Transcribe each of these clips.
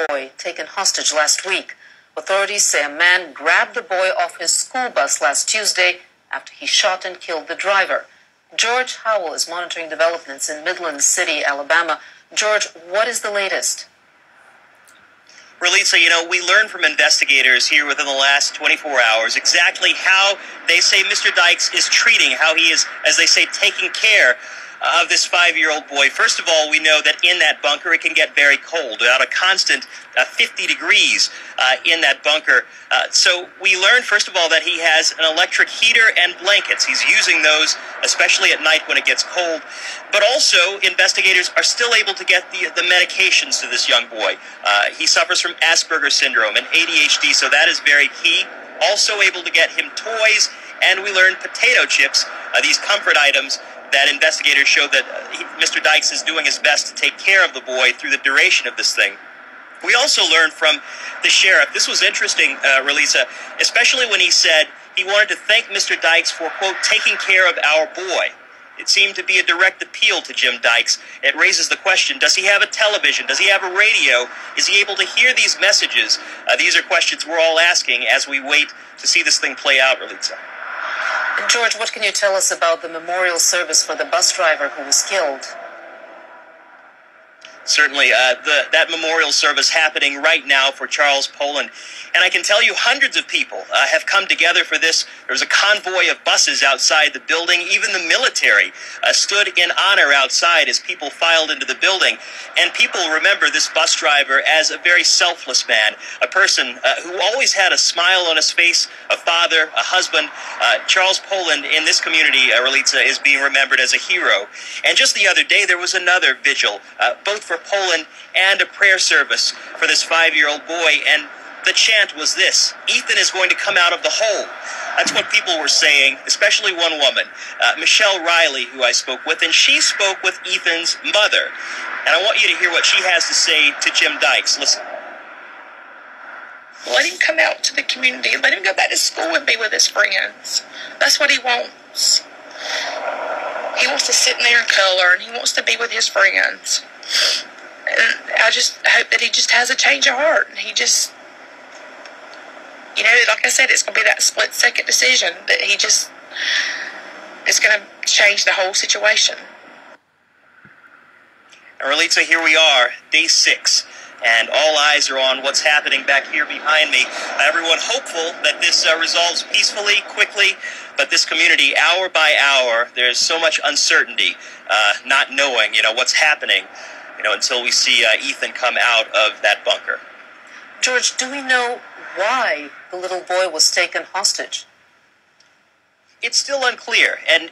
boy taken hostage last week. Authorities say a man grabbed the boy off his school bus last Tuesday after he shot and killed the driver. George Howell is monitoring developments in Midland City, Alabama. George, what is the latest? Relitza, we learned from investigators here within the last 24 hours exactly how they say Mr. Dykes is treating, how he is, as they say, taking care of this 5-year-old boy. First of all, we know that in that bunker it can get very cold, about a constant 50 degrees in that bunker. So we learned, first of all, that he has an electric heater and blankets. He's using those, especially at night when it gets cold. But also, investigators are still able to get the medications to this young boy. He suffers from Asperger's syndrome and ADHD, so that is very key. Also able to get him toys, and we learned potato chips, these comfort items that investigators show that Mr. Dykes is doing his best to take care of the boy through the duration of this thing. We also learned from the sheriff, this was interesting, Relisa, especially when he said he wanted to thank Mr. Dykes for, quote, taking care of our boy. It seemed to be a direct appeal to Jim Dykes. It raises the question, does he have a television? Does he have a radio? Is he able to hear these messages? These are questions we're all asking as we wait to see this thing play out, Relisa. George, what can you tell us about the memorial service for the bus driver who was killed? Certainly, that memorial service happening right now for Charles Poland. And I can tell you hundreds of people have come together for this. There was a convoy of buses outside the building. Even the military stood in honor outside as people filed into the building. And people remember this bus driver as a very selfless man, a person who always had a smile on his face, a father, a husband. Charles Poland in this community, Relitza, is being remembered as a hero. And just the other day, there was another vigil, both for Poland and a prayer service for this 5-year-old boy. And the chant was this: Ethan is going to come out of the hole. That's what people were saying, especially one woman, Michelle Riley, who I spoke with, and she spoke with Ethan's mother. And I want you to hear what she has to say to Jim Dykes. Listen. Let him come out to the community. Let him go back to school and be with his friends. That's what he wants. He wants to sit in there and color, and he wants to be with his friends. And I just hope that he just has a change of heart. And he just, like I said, it's going to be that split-second decision that he just is going to change the whole situation. And Relitza, here we are, day 6. And all eyes are on what's happening back here behind me. Everyone hopeful that this resolves peacefully, quickly, but this community, hour by hour, there's so much uncertainty, not knowing, what's happening, until we see Ethan come out of that bunker. George, do we know why the little boy was taken hostage? It's still unclear, and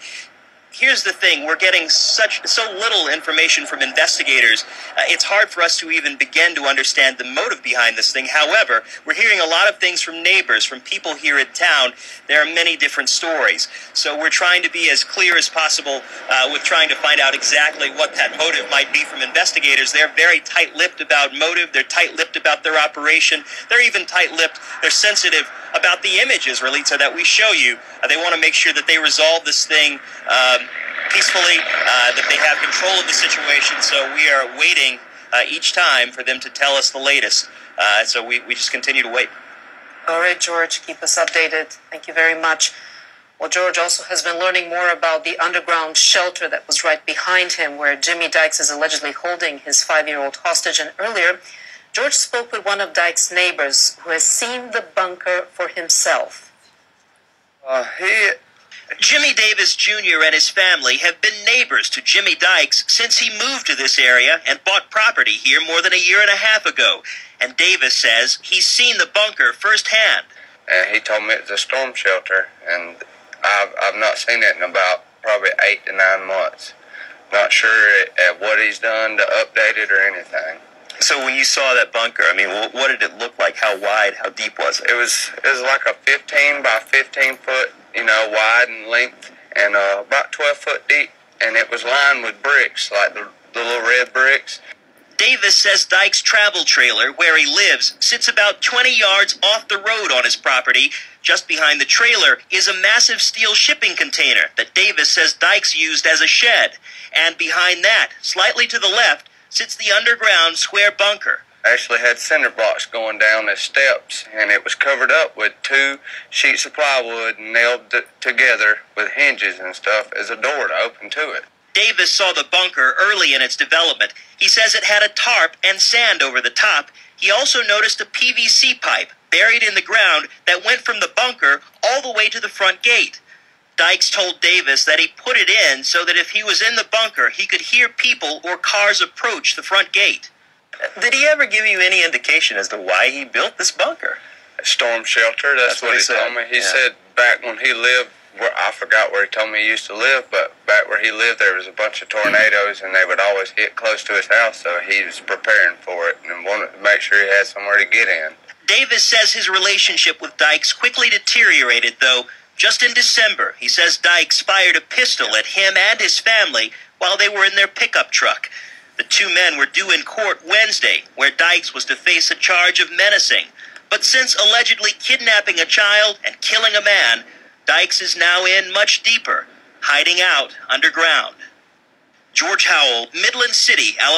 here's the thing, we're getting so little information from investigators, it's hard for us to even begin to understand the motive behind this thing. However, we're hearing a lot of things from neighbors, from people here in town. There are many different stories. So we're trying to be as clear as possible with trying to find out exactly what that motive might be from investigators. They're very tight-lipped about motive. They're tight-lipped about their operation. They're even tight-lipped. They're sensitive about the images, Relitza, that we show you. They want to make sure that they resolve this thing peacefully, that they have control of the situation. So we are waiting each time for them to tell us the latest. So we just continue to wait. All right, George, keep us updated. Thank you very much. Well, George also has been learning more about the underground shelter that was right behind him, where Jimmy Dykes is allegedly holding his 5-year-old hostage. And earlier, George spoke with one of Dykes' neighbors who has seen the bunker for himself. Jimmy Davis Jr. and his family have been neighbors to Jimmy Dykes since he moved to this area and bought property here more than a year and a half ago. And Davis says he's seen the bunker firsthand. He told me it's a storm shelter, and I've not seen it in about probably 8 to 9 months. Not sure what he's done to update it or anything. So when you saw that bunker, what did it look like? How wide, how deep was it? It was like a 15 by 15 foot, wide in length, and about 12 foot deep. And it was lined with bricks, like the little red bricks. Davis says Dykes' travel trailer, where he lives, sits about 20 yards off the road on his property. Just behind the trailer is a massive steel shipping container that Davis says Dykes used as a shed. And behind that, slightly to the left, sits the underground square bunker. actually had cinder blocks going down as steps, and it was covered up with 2 sheets of plywood nailed together with hinges and stuff as a door to open to it. Davis saw the bunker early in its development. He says it had a tarp and sand over the top. He also noticed a PVC pipe buried in the ground that went from the bunker all the way to the front gate. Dykes told Davis that he put it in so that if he was in the bunker, he could hear people or cars approach the front gate. Did he ever give you any indication as to why he built this bunker? A storm shelter, that's what he told me. He said back when he lived, I forgot where he told me he used to live, but back where he lived there was a bunch of tornadoes and they would always hit close to his house, so he was preparing for it and wanted to make sure he had somewhere to get in. Davis says his relationship with Dykes quickly deteriorated, though. Just in December, he says Dykes fired a pistol at him and his family while they were in their pickup truck. The 2 men were due in court Wednesday, where Dykes was to face a charge of menacing. But since allegedly kidnapping a child and killing a man, Dykes is now in much deeper, hiding out underground. George Howell, Midland City, Alabama.